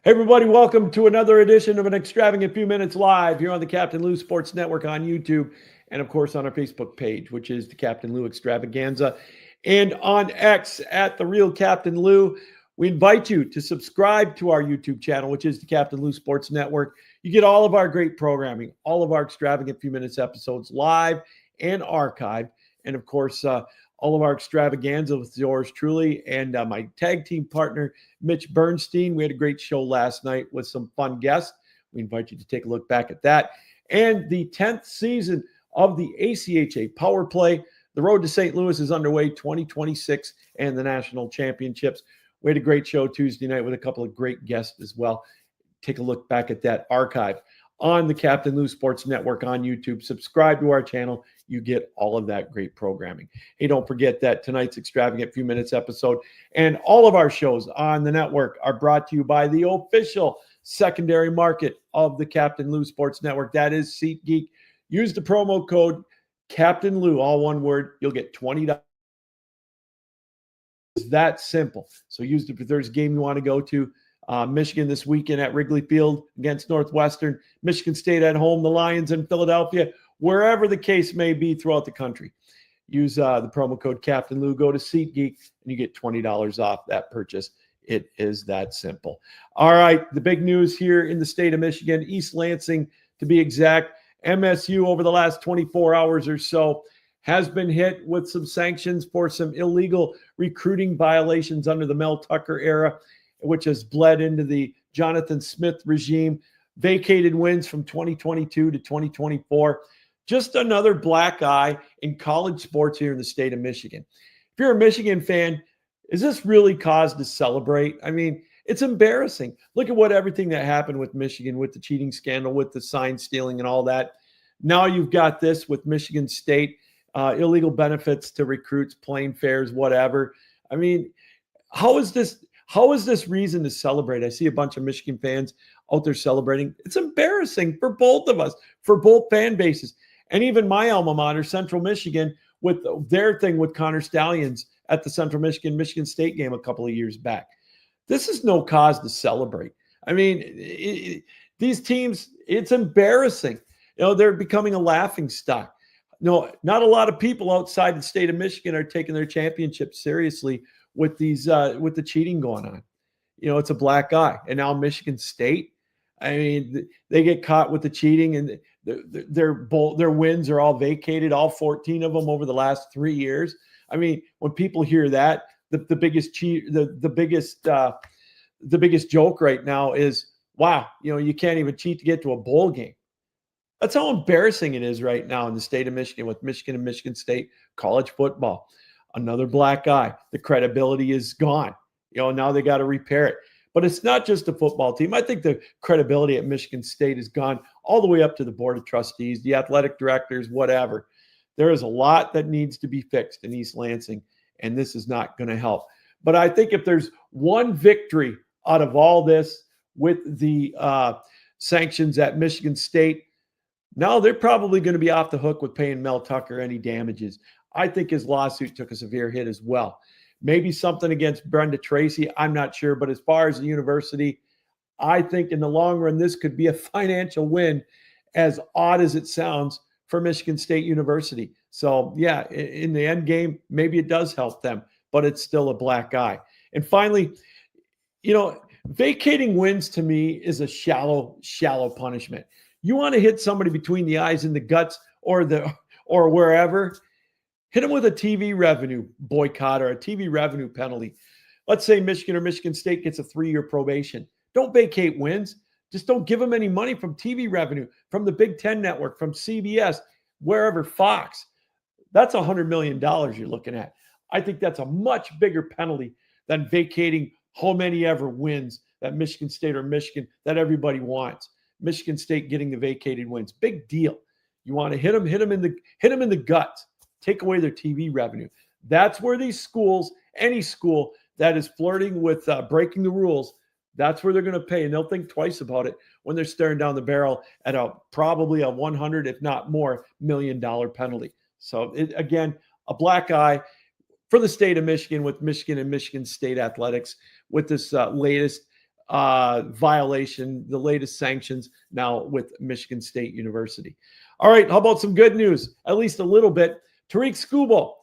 Hey, everybody, welcome to another edition of an Extravagant Few Minutes live here on the Captain Lou Sports Network on YouTube and, of course, on our Facebook page, which is the Captain Lou Extravaganza, and on X at The Real Captain Lou. We invite you to subscribe to our YouTube channel, which is the Captain Lou Sports Network. You get all of our great programming, all of our Extravagant Few Minutes episodes live and archived, and, of course, all of our extravaganza with yours truly and my tag team partner, Mitch Bernstein. We had a great show last night with some fun guests. We invite you to take a look back at that. And the 10th season of the ACHA Power Play. The road to St. Louis is underway, 2026 and the national championships. We had a great show Tuesday night with a couple of great guests as well. Take a look back at that archive on the Captain Lou Sports Network on YouTube. Subscribe to our channel. You get all of that great programming. Hey, don't forget that tonight's Extravagant Few Minutes episode and all of our shows on the network are brought to you by the official secondary market of the Captain Lou Sports Network. That is SeatGeek. Use the promo code Captain Lou, all one word. You'll get $20. It's that simple. So use it if there's a game you want to go to. Michigan this weekend at Wrigley Field against Northwestern, Michigan State at home, the Lions in Philadelphia, wherever the case may be throughout the country. Use the promo code Captain Lou. Go to SeatGeek and you get $20 off that purchase. It is that simple. All right, the big news here in the state of Michigan, East Lansing to be exact, MSU over the last 24 hours or so has been hit with some sanctions for some illegal recruiting violations under the Mel Tucker era, which has bled into the Jonathan Smith regime, vacated wins from 2022 to 2024. Just another black eye in college sports here in the state of Michigan. If you're a Michigan fan, is this really cause to celebrate? I mean, it's embarrassing. Look at everything that happened with Michigan, with the cheating scandal, with the sign stealing and all that. Now you've got this with Michigan State, illegal benefits to recruits, plane fares, whatever. I mean, how is this reason to celebrate? I see a bunch of Michigan fans out there celebrating. It's embarrassing for both of us, for both fan bases. And even my alma mater, Central Michigan, with their thing with Connor Stallions at the Central Michigan State game a couple of years back. This is no cause to celebrate. I mean, these teams, it's embarrassing. They're becoming a laughing stock. No, not a lot of people outside the state of Michigan are taking their championship seriously with these with the cheating going on. It's a black eye. And now Michigan State, I mean, they get caught with the cheating and their wins are all vacated, all 14 of them over the last 3 years. I mean, when people hear that, the biggest joke right now is, wow, you can't even cheat to get to a bowl game. That's how embarrassing it is right now in the state of Michigan with Michigan and Michigan State college football. Another black eye. The credibility is gone. Now they got to repair it. But it's not just the football team. I think the credibility at Michigan State has gone all the way up to the board of trustees, the athletic directors, whatever. There is a lot that needs to be fixed in East Lansing, and this is not going to help. But I think if there's one victory out of all this with the sanctions at Michigan State, now they're probably going to be off the hook with paying Mel Tucker any damages. I think his lawsuit took a severe hit as well. Maybe something against Brenda Tracy. I'm not sure. But as far as the university, I think in the long run, this could be a financial win, as odd as it sounds, for Michigan State University. So, yeah, in the end game, maybe it does help them, but it's still a black eye. And finally, vacating wins to me is a shallow punishment. You want to hit somebody between the eyes and the guts or wherever, hit them with a TV revenue boycott or a TV revenue penalty. Let's say Michigan or Michigan State gets a 3-year probation. Don't vacate wins. Just don't give them any money from TV revenue, from the Big Ten Network, from CBS, wherever, Fox. That's $100 million you're looking at. I think that's a much bigger penalty than vacating how many ever wins that Michigan State or Michigan that everybody wants. Michigan State getting the vacated wins. Big deal. You want to hit them in the guts. Take away their TV revenue. That's where these schools, any school that is flirting with breaking the rules, that's where they're going to pay. And they'll think twice about it when they're staring down the barrel at probably a $100, if not more, $1 million penalty. So again, a black eye for the state of Michigan with Michigan and Michigan State athletics with this latest violation, the latest sanctions now with Michigan State University. All right, how about some good news? At least a little bit. Tariq Skubal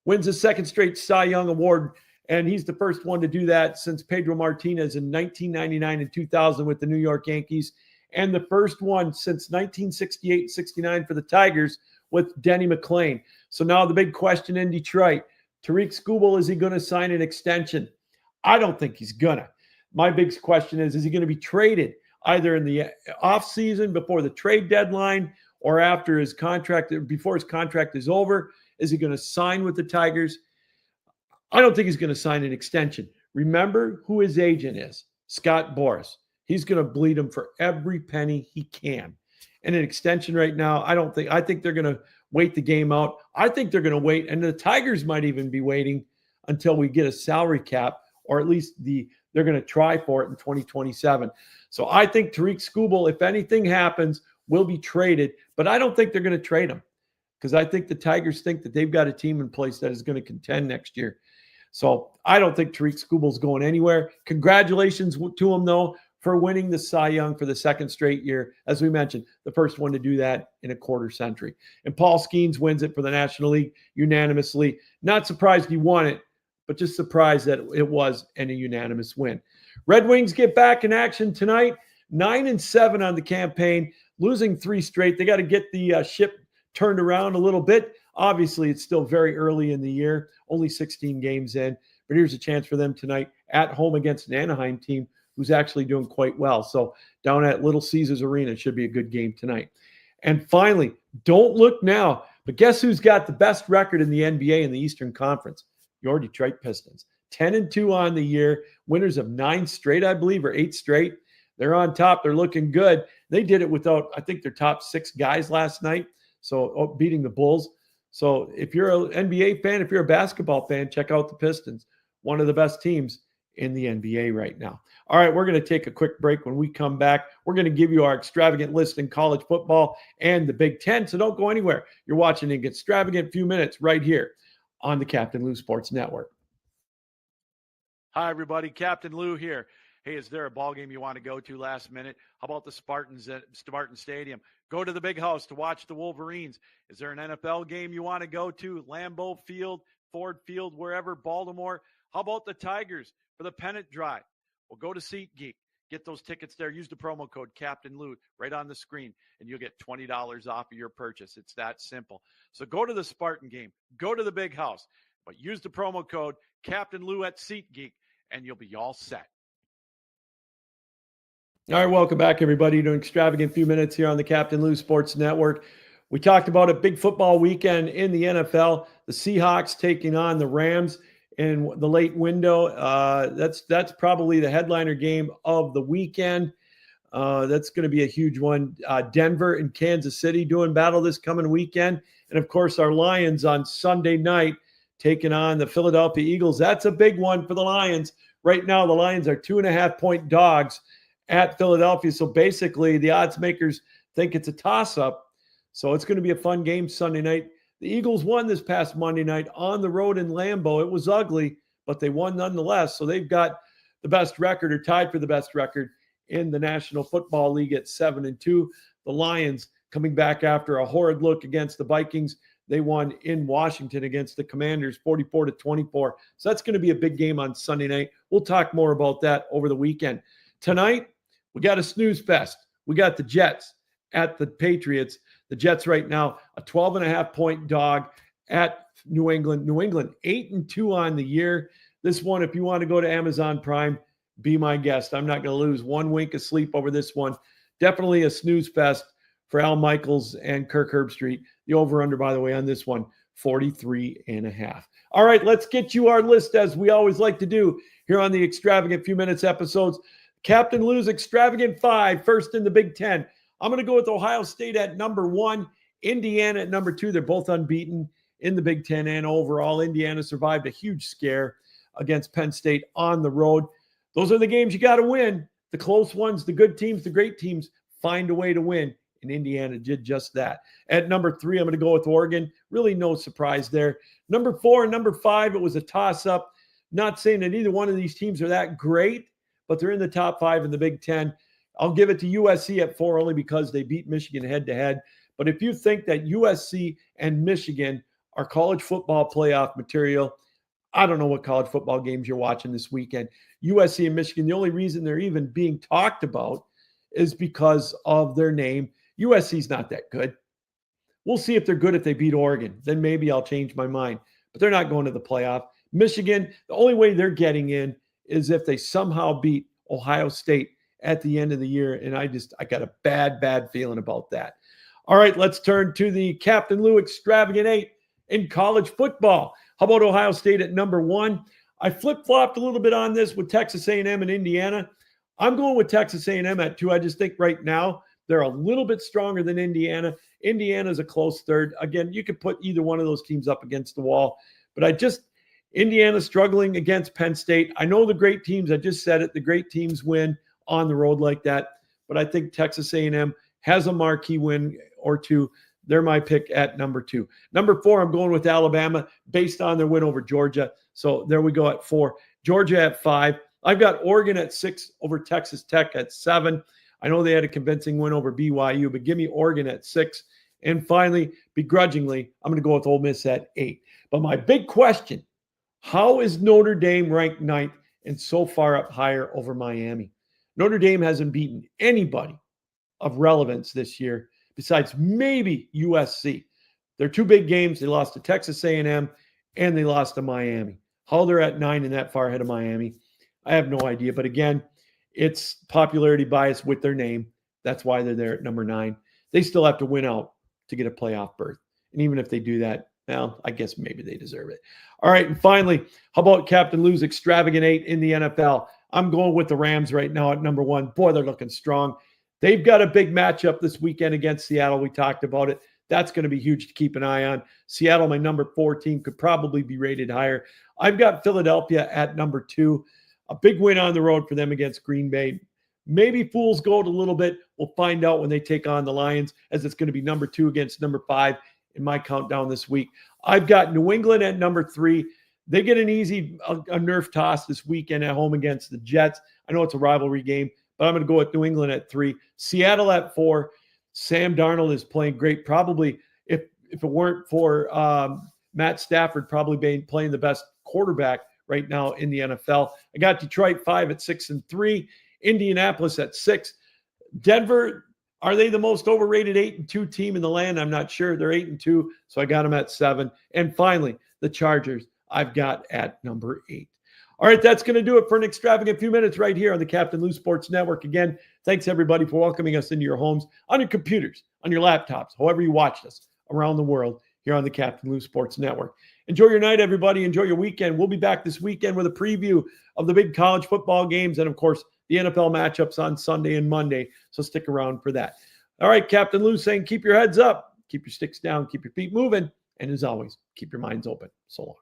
wins his second straight Cy Young Award, and he's the first one to do that since Pedro Martinez in 1999 and 2000 with the New York Yankees, and the first one since 1968-69 for the Tigers with Denny McClain. So now the big question in Detroit, Tariq Skubal, is he going to sign an extension? I don't think he's going to. My big question is he going to be traded either in the offseason before the trade deadline or after his contract, before his contract is over? Is he going to sign with the Tigers? I don't think he's going to sign an extension. Remember who his agent is, Scott Boras. He's going to bleed him for every penny he can. And an extension right now, I think they're going to wait the game out. I think they're going to wait, and the Tigers might even be waiting until we get a salary cap, or at least they're going to try for it in 2027. So I think Tariq Skubal, if anything happens, will be traded, but I don't think they're going to trade him because I think the Tigers think that they've got a team in place that is going to contend next year. So I don't think Tariq Skubal's going anywhere. Congratulations to him, though, for winning the Cy Young for the second straight year. As we mentioned, the first one to do that in a quarter century. And Paul Skeens wins it for the National League unanimously. Not surprised he won it, but just surprised that it was a unanimous win. Red Wings get back in action tonight. 9-7 on the campaign, losing 3 straight. They got to get the ship turned around a little bit. Obviously, it's still very early in the year, only 16 games in. But here's a chance for them tonight at home against an Anaheim team who's actually doing quite well. So down at Little Caesars Arena, it should be a good game tonight. And finally, don't look now, but guess who's got the best record in the NBA in the Eastern Conference? Your Detroit Pistons. 10-2 on the year, winners of 9 straight, I believe, or 8 straight. They're on top. They're looking good. They did it without, I think, their top 6 guys last night, so beating the Bulls. So if you're an NBA fan, if you're a basketball fan, check out the Pistons, one of the best teams in the NBA right now. All right, we're going to take a quick break. When we come back, we're going to give you our extravagant list in college football and the Big Ten, so don't go anywhere. You're watching an extravagant few minutes right here on the Captain Lou Sports Network. Hi, everybody. Captain Lou here. Hey, is there a ball game you want to go to last minute? How about the Spartans at Spartan Stadium? Go to the Big House to watch the Wolverines. Is there an NFL game you want to go to? Lambeau Field, Ford Field, wherever, Baltimore. How about the Tigers for the pennant drive? Well, go to SeatGeek. Get those tickets there. Use the promo code Captain Lou right on the screen, and you'll get $20 off of your purchase. It's that simple. So go to the Spartan game. Go to the Big House. But use the promo code Captain Lou at SeatGeek, and you'll be all set. All right, welcome back, everybody, to an extravagant few minutes here on the Captain Lou Sports Network. We talked about a big football weekend in the NFL. The Seahawks taking on the Rams in the late window. That's probably the headliner game of the weekend. That's going to be a huge one. Denver and Kansas City doing battle this coming weekend. And, of course, our Lions on Sunday night taking on the Philadelphia Eagles. That's a big one for the Lions. Right now, the Lions are 2.5-point dogs at Philadelphia. So basically, the odds makers think it's a toss-up. So it's going to be a fun game Sunday night. The Eagles won this past Monday night on the road in Lambeau. It was ugly, but they won nonetheless. So they've got the best record, or tied for the best record in the National Football League at 7-2. The Lions coming back after a horrid look against the Vikings. They won in Washington against the Commanders 44-24. So that's going to be a big game on Sunday night. We'll talk more about that over the weekend. Tonight, we got a snooze fest. We got the Jets at the Patriots. The Jets right now, a 12.5-point dog at New England. New England, 8-2 on the year. This one, if you want to go to Amazon Prime, be my guest. I'm not going to lose one wink of sleep over this one. Definitely a snooze fest for Al Michaels and Kirk Herbstreit. The over-under, by the way, on this one, 43.5. All right, let's get you our list, as we always like to do here on the Extravagant Few Minutes episodes. Captain Lou's Extravagant 5, first in the Big Ten. I'm going to go with Ohio State at number 1, Indiana at number 2. They're both unbeaten in the Big Ten and overall. Indiana survived a huge scare against Penn State on the road. Those are the games you got to win. The close ones, the good teams, the great teams find a way to win, and Indiana did just that. At number 3, I'm going to go with Oregon. Really no surprise there. Number 4 and number 5, it was a toss-up. Not saying that either one of these teams are that great, but they're in the top 5 in the Big Ten. I'll give it to USC at 4 only because they beat Michigan head-to-head. But if you think that USC and Michigan are college football playoff material, I don't know what college football games you're watching this weekend. USC and Michigan, the only reason they're even being talked about is because of their name. USC's not that good. We'll see if they're good if they beat Oregon. Then maybe I'll change my mind. But they're not going to the playoff. Michigan, the only way they're getting in is if they somehow beat Ohio State at the end of the year. And I got a bad feeling about that. All right, let's turn to the Captain Lou Extravagant 8 in college football. How about Ohio State at number 1? I flip-flopped a little bit on this with Texas A&M and Indiana. I'm going with Texas A&M at 2. I just think right now they're a little bit stronger than Indiana. Indiana's a close third. Again, you could put either one of those teams up against the wall. But Indiana's struggling against Penn State. I know the great teams, I just said it, the great teams win on the road like that. But I think Texas A&M has a marquee win or two. They're my pick at number 2. Number 4, I'm going with Alabama based on their win over Georgia. So there we go at 4. Georgia at 5. I've got Oregon at 6 over Texas Tech at 7. I know they had a convincing win over BYU, but give me Oregon at 6. And finally, begrudgingly, I'm going to go with Ole Miss at 8. But my big question, how is Notre Dame ranked 9th and so far up higher over Miami? Notre Dame hasn't beaten anybody of relevance this year besides maybe USC. They're 2 big games. They lost to Texas A&M and they lost to Miami. How they're at 9 and that far ahead of Miami, I have no idea. But again, it's popularity bias with their name. That's why they're there at number 9. They still have to win out to get a playoff berth. And even if they do that, well, I guess maybe they deserve it. All right, and finally, how about Captain Lou's Extravagant 8 in the NFL? I'm going with the Rams right now at number 1. Boy, they're looking strong. They've got a big matchup this weekend against Seattle. We talked about it. That's going to be huge to keep an eye on. Seattle, my number 4 team, could probably be rated higher. I've got Philadelphia at number 2. A big win on the road for them against Green Bay. Maybe fool's gold a little bit. We'll find out when they take on the Lions, as it's going to be number 2 against number 5 in my countdown this week. I've got New England at number 3. They get an easy Nerf toss this weekend at home against the Jets. I know it's a rivalry game, but I'm going to go with New England at 3. Seattle at 4. Sam Darnold is playing great. Probably, if it weren't for Matt Stafford, probably playing the best quarterback right now in the NFL. I got Detroit 5 at 6-3. Indianapolis at 6. Denver, are they the most overrated 8-2 team in the land? I'm not sure. They're 8-2, so I got them at 7. And finally, the Chargers, I've got at number 8. All right, that's going to do it for an extravagant few minutes right here on the Captain Lou Sports Network. Again, thanks everybody for welcoming us into your homes, on your computers, on your laptops, however you watch us around the world here on the Captain Lou Sports Network. Enjoy your night, everybody. Enjoy your weekend. We'll be back this weekend with a preview of the big college football games and, of course, the NFL matchups on Sunday and Monday. So stick around for that. All right, Captain Lou saying keep your heads up, keep your sticks down, keep your feet moving, and as always, keep your minds open. So long.